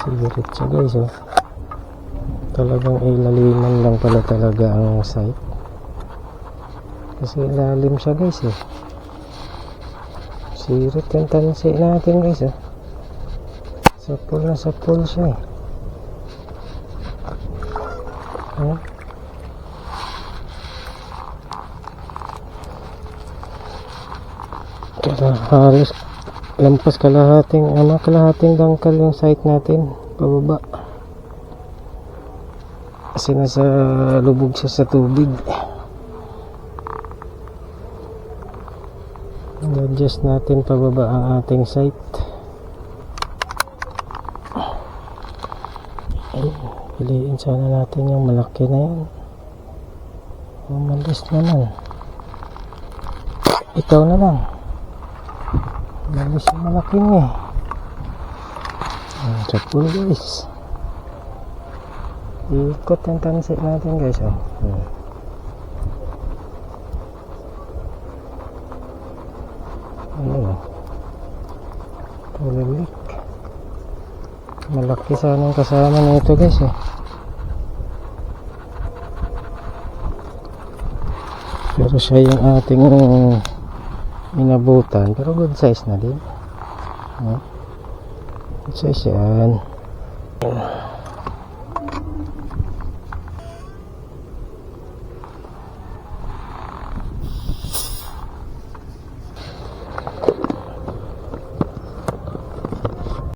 Sigaret siya guys, oh. Talagang ilaliman lang pala talaga ang site. Kasi ilalim siya guys, eh. Sirit yung tansi natin guys, oh. Sapul na sapul siya, eh. Halos lampas kalahating dangkal yung site natin pababa kasi nasa lubog siya sa tubig. I-adjust natin pababa ang ating site. Piliin sana natin yung malaki na yan. Umalis naman. Ikaw na lang. Umalis yung malaki niya. Sa pool guys. Ikot yung tansi natin guys. Tulilik. Malaki sana yung kasama nito guys, eh. Pero siya yung ating inabutan, pero good size na din. Good size yan.